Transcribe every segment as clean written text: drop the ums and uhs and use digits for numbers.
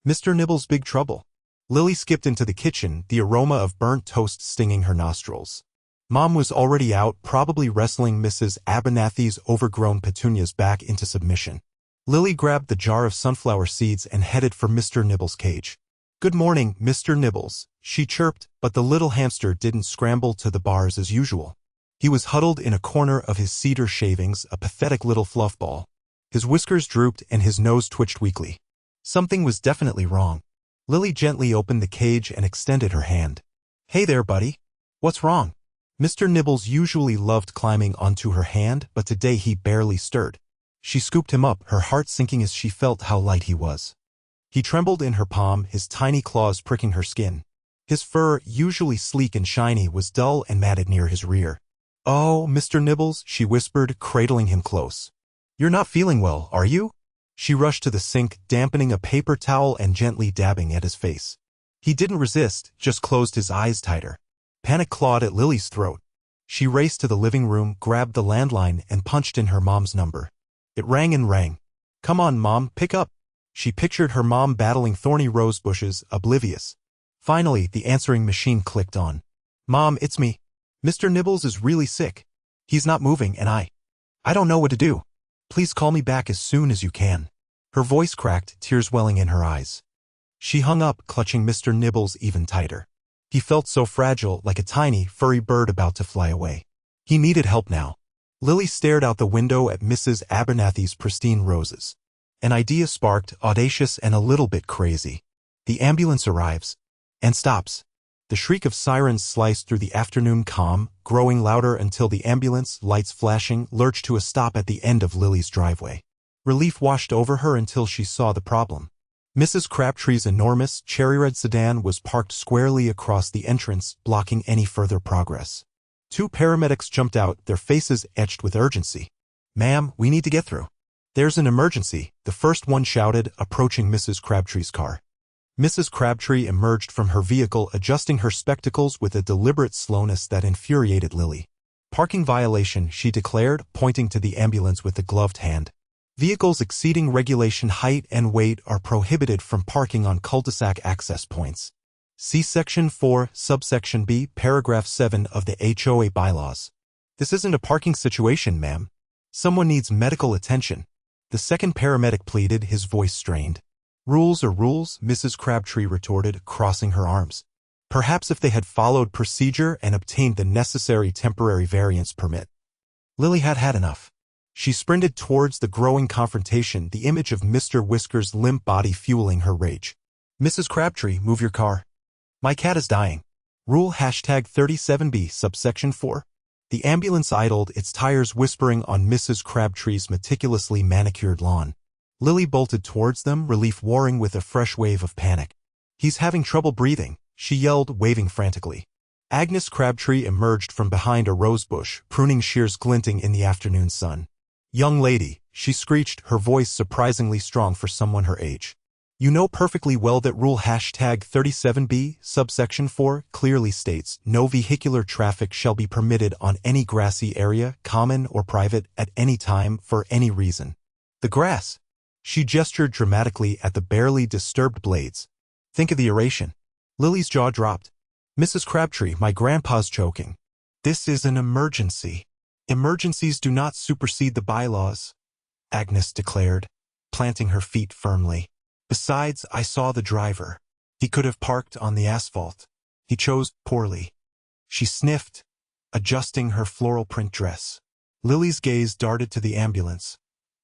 Mr. Nibble's big trouble. Lily skipped into the kitchen, the aroma of burnt toast stinging her nostrils. Mom was already out, probably wrestling Mrs. Abernathy's overgrown petunias back into submission. Lily grabbed the jar of sunflower seeds and headed for Mr. Nibble's cage. "Good morning, Mr. Nibbles," she chirped, but the little hamster didn't scramble to the bars as usual. He was huddled in a corner of his cedar shavings, a pathetic little fluff ball. His whiskers drooped and his nose twitched weakly. Something was definitely wrong. Lily gently opened the cage and extended her hand. "Hey there, buddy. What's wrong?" Mr. Nibbles usually loved climbing onto her hand, but today he barely stirred. She scooped him up, her heart sinking as she felt how light he was. He trembled in her palm, his tiny claws pricking her skin. His fur, usually sleek and shiny, was dull and matted near his rear. "Oh, Mr. Nibbles," she whispered, cradling him close. "You're not feeling well, are you?" She rushed to the sink, dampening a paper towel and gently dabbing at his face. He didn't resist, just closed his eyes tighter. Panic clawed at Lily's throat. She raced to the living room, grabbed the landline, and punched in her mom's number. It rang and rang. "Come on, Mom, pick up." She pictured her mom battling thorny rose bushes, oblivious. Finally, the answering machine clicked on. "Mom, it's me. Mr. Nibbles is really sick. He's not moving and I don't know what to do. Please call me back as soon as you can." Her voice cracked, tears welling in her eyes. She hung up, clutching Mr. Nibbles even tighter. He felt so fragile, like a tiny, furry bird about to fly away. He needed help now. Lily stared out the window at Mrs. Abernathy's pristine roses. An idea sparked, audacious and a little bit crazy. The ambulance arrives and stops. The shriek of sirens sliced through the afternoon calm, growing louder until the ambulance, lights flashing, lurched to a stop at the end of Lily's driveway. Relief washed over her until she saw the problem. Mrs. Crabtree's enormous, cherry-red sedan was parked squarely across the entrance, blocking any further progress. Two paramedics jumped out, their faces etched with urgency. "Ma'am, we need to get through." "There's an emergency," the first one shouted, approaching Mrs. Crabtree's car. Mrs. Crabtree emerged from her vehicle, adjusting her spectacles with a deliberate slowness that infuriated Lily. "Parking violation," she declared, pointing to the ambulance with a gloved hand. "Vehicles exceeding regulation height and weight are prohibited from parking on cul-de-sac access points. See Section 4, Subsection B, Paragraph 7 of the HOA bylaws. This isn't a parking situation, ma'am. Someone needs medical attention." The second paramedic pleaded, his voice strained. "Rules are rules," Mrs. Crabtree retorted, crossing her arms. Perhaps if they had followed procedure and obtained the necessary temporary variance permit. Lily had had enough. She sprinted towards the growing confrontation, the image of Mr. Whisker's limp body fueling her rage. "Mrs. Crabtree, move your car. My cat is dying. Rule #37B, Subsection 4. The ambulance idled, its tires whispering on Mrs. Crabtree's meticulously manicured lawn. Lily bolted towards them, relief warring with a fresh wave of panic. "He's having trouble breathing," she yelled, waving frantically. Agnes Crabtree emerged from behind a rosebush, pruning shears glinting in the afternoon sun. "Young lady," she screeched, her voice surprisingly strong for someone her age. "You know perfectly well that Rule #37B, Subsection 4, clearly states, no vehicular traffic shall be permitted on any grassy area, common or private, at any time, for any reason." "The grass." She gestured dramatically at the barely disturbed blades. "Think of the aeration." Lily's jaw dropped. "Mrs. Crabtree, my grandpa's choking." "This is an emergency. Emergencies do not supersede the bylaws," Agnes declared, planting her feet firmly. "Besides, I saw the driver. He could have parked on the asphalt. He chose poorly." She sniffed, adjusting her floral print dress. Lily's gaze darted to the ambulance,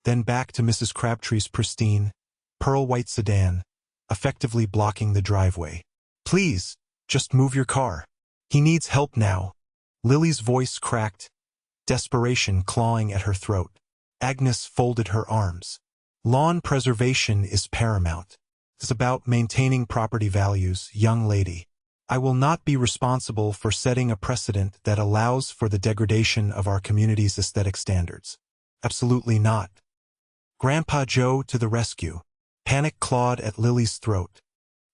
then back to Mrs. Crabtree's pristine, pearl-white sedan, effectively blocking the driveway. "Please, just move your car. He needs help now." Lily's voice cracked, desperation clawing at her throat. Agnes folded her arms. "Lawn preservation is paramount. It's about maintaining property values, young lady. I will not be responsible for setting a precedent that allows for the degradation of our community's aesthetic standards. Absolutely not." Grandpa Joe to the rescue. Panic clawed at Lily's throat.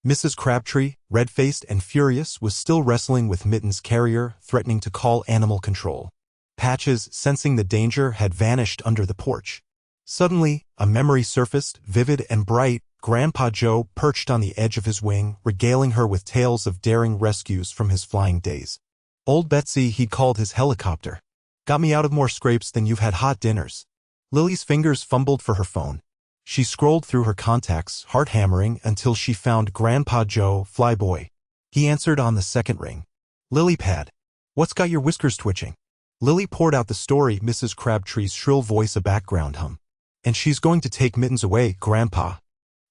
Mrs. Crabtree, red-faced and furious, was still wrestling with Mitten's carrier, threatening to call animal control. Patches, sensing the danger, had vanished under the porch. Suddenly, a memory surfaced, vivid and bright, Grandpa Joe perched on the edge of his wing, regaling her with tales of daring rescues from his flying days. Old Betsy, he'd called his helicopter. Got me out of more scrapes than you've had hot dinners. Lily's fingers fumbled for her phone. She scrolled through her contacts, heart hammering, until she found Grandpa Joe, Flyboy. He answered on the second ring. Lily Pad. What's got your whiskers twitching? Lily poured out the story, Mrs. Crabtree's shrill voice a background hum. And she's going to take Mittens away, Grandpa.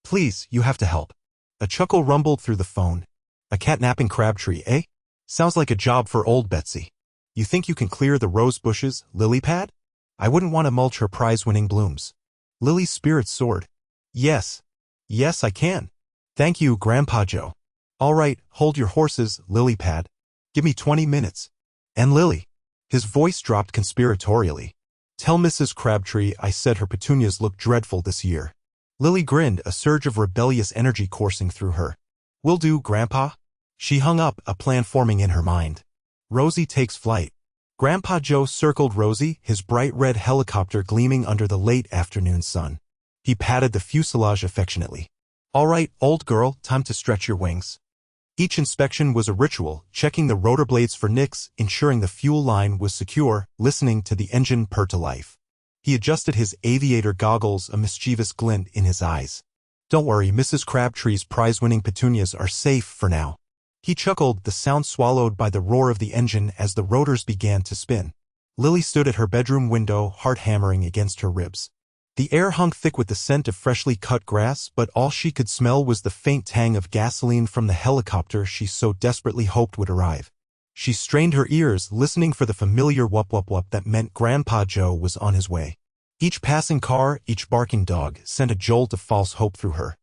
Please, you have to help. A chuckle rumbled through the phone. A catnapping Crabtree, eh? Sounds like a job for old Betsy. You think you can clear the rose bushes, Lily Pad? I wouldn't want to mulch her prize-winning blooms. Lily's spirits soared. Yes. Yes, I can. Thank you, Grandpa Joe. All right, hold your horses, Lily Pad. Give me 20 minutes. And Lily. His voice dropped conspiratorially. Tell Mrs. Crabtree I said her petunias look dreadful this year. Lily grinned, a surge of rebellious energy coursing through her. Will do, Grandpa. She hung up, a plan forming in her mind. Rosie takes flight. Grandpa Joe circled Rosie, his bright red helicopter gleaming under the late afternoon sun. He patted the fuselage affectionately. All right, old girl, time to stretch your wings. Each inspection was a ritual, checking the rotor blades for nicks, ensuring the fuel line was secure, listening to the engine purr to life. He adjusted his aviator goggles, a mischievous glint in his eyes. Don't worry, Mrs. Crabtree's prize-winning petunias are safe for now. He chuckled, the sound swallowed by the roar of the engine as the rotors began to spin. Lily stood at her bedroom window, heart hammering against her ribs. The air hung thick with the scent of freshly cut grass, but all she could smell was the faint tang of gasoline from the helicopter she so desperately hoped would arrive. She strained her ears, listening for the familiar whoop-whoop-whoop that meant Grandpa Joe was on his way. Each passing car, each barking dog, sent a jolt of false hope through her.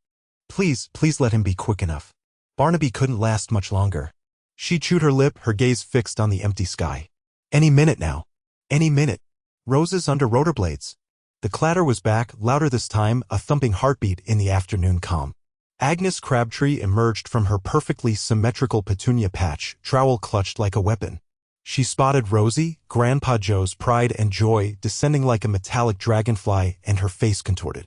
Please, please let him be quick enough. Barnaby couldn't last much longer. She chewed her lip, her gaze fixed on the empty sky. Any minute now. Any minute. Roses under rotor blades. The clatter was back, louder this time, a thumping heartbeat in the afternoon calm. Agnes Crabtree emerged from her perfectly symmetrical petunia patch, trowel clutched like a weapon. She spotted Rosie, Grandpa Joe's pride and joy, descending like a metallic dragonfly, and her face contorted.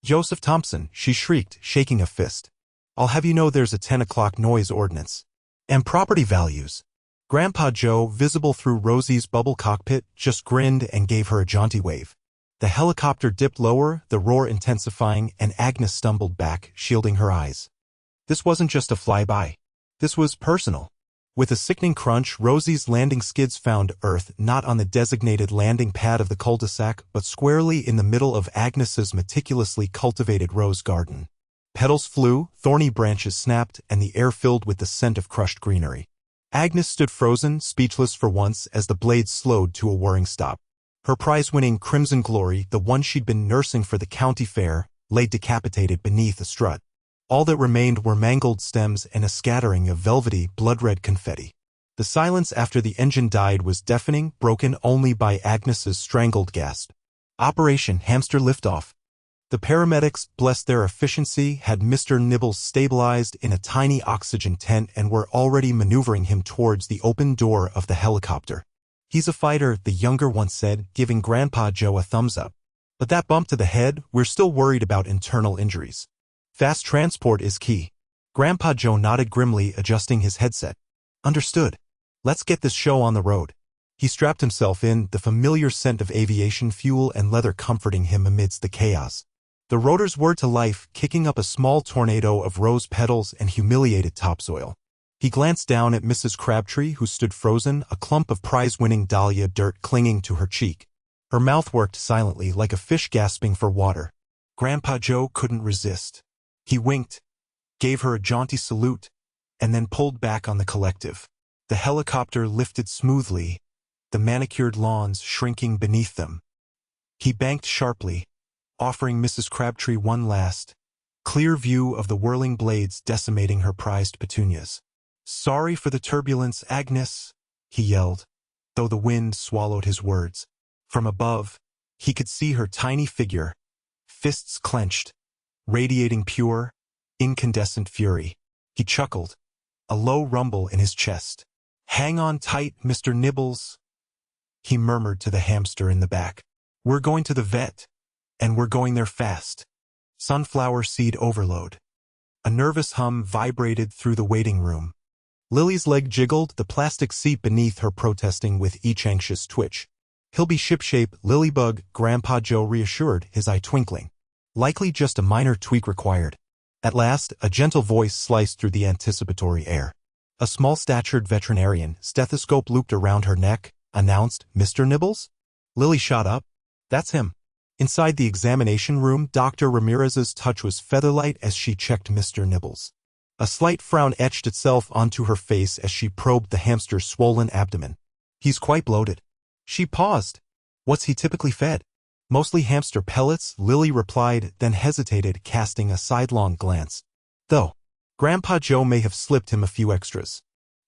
Joseph Thompson, she shrieked, shaking a fist. I'll have you know there's a 10 o'clock noise ordinance. And property values. Grandpa Joe, visible through Rosie's bubble cockpit, just grinned and gave her a jaunty wave. The helicopter dipped lower, the roar intensifying, and Agnes stumbled back, shielding her eyes. This wasn't just a flyby. This was personal. With a sickening crunch, Rosie's landing skids found Earth not on the designated landing pad of the cul-de-sac, but squarely in the middle of Agnes's meticulously cultivated rose garden. Petals flew, thorny branches snapped, and the air filled with the scent of crushed greenery. Agnes stood frozen, speechless for once, as the blades slowed to a whirring stop. Her prize-winning crimson glory, the one she'd been nursing for the county fair, lay decapitated beneath a strut. All that remained were mangled stems and a scattering of velvety, blood-red confetti. The silence after the engine died was deafening, broken only by Agnes's strangled gasp. Operation Hamster Liftoff. The paramedics, bless their efficiency, had Mr. Nibbles stabilized in a tiny oxygen tent and were already maneuvering him towards the open door of the helicopter. He's a fighter, the younger one said, giving Grandpa Joe a thumbs up. But that bump to the head, we're still worried about internal injuries. Fast transport is key. Grandpa Joe nodded grimly, adjusting his headset. Understood. Let's get this show on the road. He strapped himself in, the familiar scent of aviation fuel and leather comforting him amidst the chaos. The rotors whirred to life, kicking up a small tornado of rose petals and humiliated topsoil. He glanced down at Mrs. Crabtree, who stood frozen, a clump of prize-winning dahlia dirt clinging to her cheek. Her mouth worked silently, like a fish gasping for water. Grandpa Joe couldn't resist. He winked, gave her a jaunty salute, and then pulled back on the collective. The helicopter lifted smoothly, the manicured lawns shrinking beneath them. He banked sharply, offering Mrs. Crabtree one last, clear view of the whirling blades decimating her prized petunias. Sorry for the turbulence, Agnes, he yelled, though the wind swallowed his words. From above, he could see her tiny figure, fists clenched, radiating pure, incandescent fury. He chuckled, a low rumble in his chest. Hang on tight, Mr. Nibbles, he murmured to the hamster in the back. We're going to the vet, and we're going there fast. Sunflower seed overload. A nervous hum vibrated through the waiting room. Lily's leg jiggled, the plastic seat beneath her protesting with each anxious twitch. He'll be shipshape, Lilybug, Grandpa Joe reassured, his eye twinkling. Likely just a minor tweak required. At last, a gentle voice sliced through the anticipatory air. A small-statured veterinarian, stethoscope looped around her neck, announced, "Mr. Nibbles?" Lily shot up. "That's him." Inside the examination room, Dr. Ramirez's touch was featherlight as she checked Mr. Nibbles. A slight frown etched itself onto her face as she probed the hamster's swollen abdomen. "He's quite bloated." She paused. "What's he typically fed?" "Mostly hamster pellets," Lily replied, then hesitated, casting a sidelong glance. Though, Grandpa Joe may have slipped him a few extras.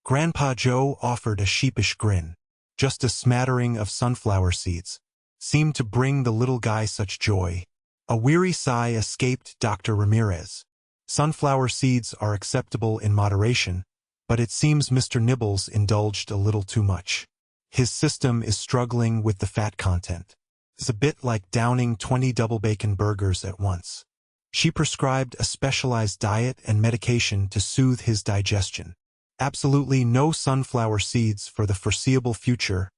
Grandpa Joe offered a sheepish grin. Just a smattering of sunflower seeds seemed to bring the little guy such joy. A weary sigh escaped Dr. Ramirez. Sunflower seeds are acceptable in moderation, but it seems Mr. Nibbles indulged a little too much. His system is struggling with the fat content. It's a bit like downing 20 double bacon burgers at once. She prescribed a specialized diet and medication to soothe his digestion. Absolutely no sunflower seeds for the foreseeable future.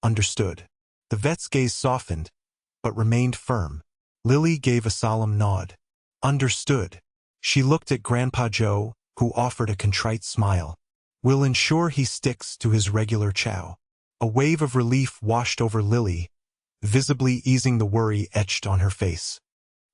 Understood. The vet's gaze softened, but remained firm. Lily gave a solemn nod. Understood. She looked at Grandpa Joe, who offered a contrite smile. We'll ensure he sticks to his regular chow. A wave of relief washed over Lily, visibly easing the worry etched on her face.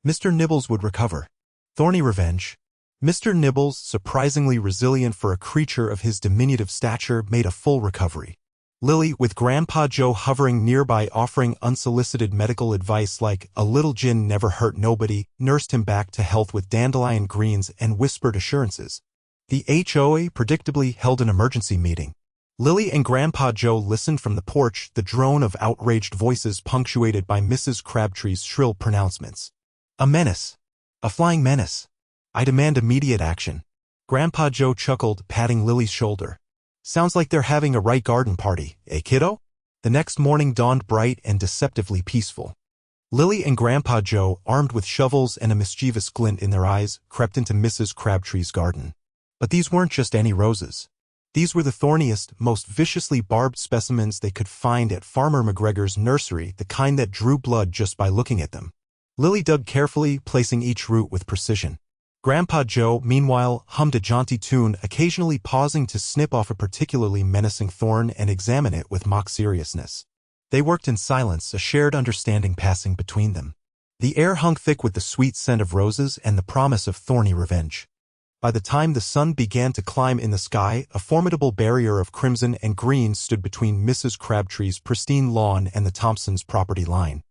Mr. Nibbles would recover. Thorny revenge. Mr. Nibbles, surprisingly resilient for a creature of his diminutive stature, made a full recovery. Lily, with Grandpa Joe hovering nearby offering unsolicited medical advice like "a little gin never hurt nobody," nursed him back to health with dandelion greens and whispered assurances. The HOA predictably held an emergency meeting. Lily and Grandpa Joe listened from the porch, the drone of outraged voices punctuated by Mrs. Crabtree's shrill pronouncements. "A menace. A flying menace. I demand immediate action." Grandpa Joe chuckled, patting Lily's shoulder. "Sounds like they're having a right garden party, eh, kiddo?" The next morning dawned bright and deceptively peaceful. Lily and Grandpa Joe, armed with shovels and a mischievous glint in their eyes, crept into Mrs. Crabtree's garden. But these weren't just any roses. These were the thorniest, most viciously barbed specimens they could find at Farmer McGregor's nursery, the kind that drew blood just by looking at them. Lily dug carefully, placing each root with precision. Grandpa Joe, meanwhile, hummed a jaunty tune, occasionally pausing to snip off a particularly menacing thorn and examine it with mock seriousness. They worked in silence, a shared understanding passing between them. The air hung thick with the sweet scent of roses and the promise of thorny revenge. By the time the sun began to climb in the sky, a formidable barrier of crimson and green stood between Mrs. Crabtree's pristine lawn and the Thompsons' property line.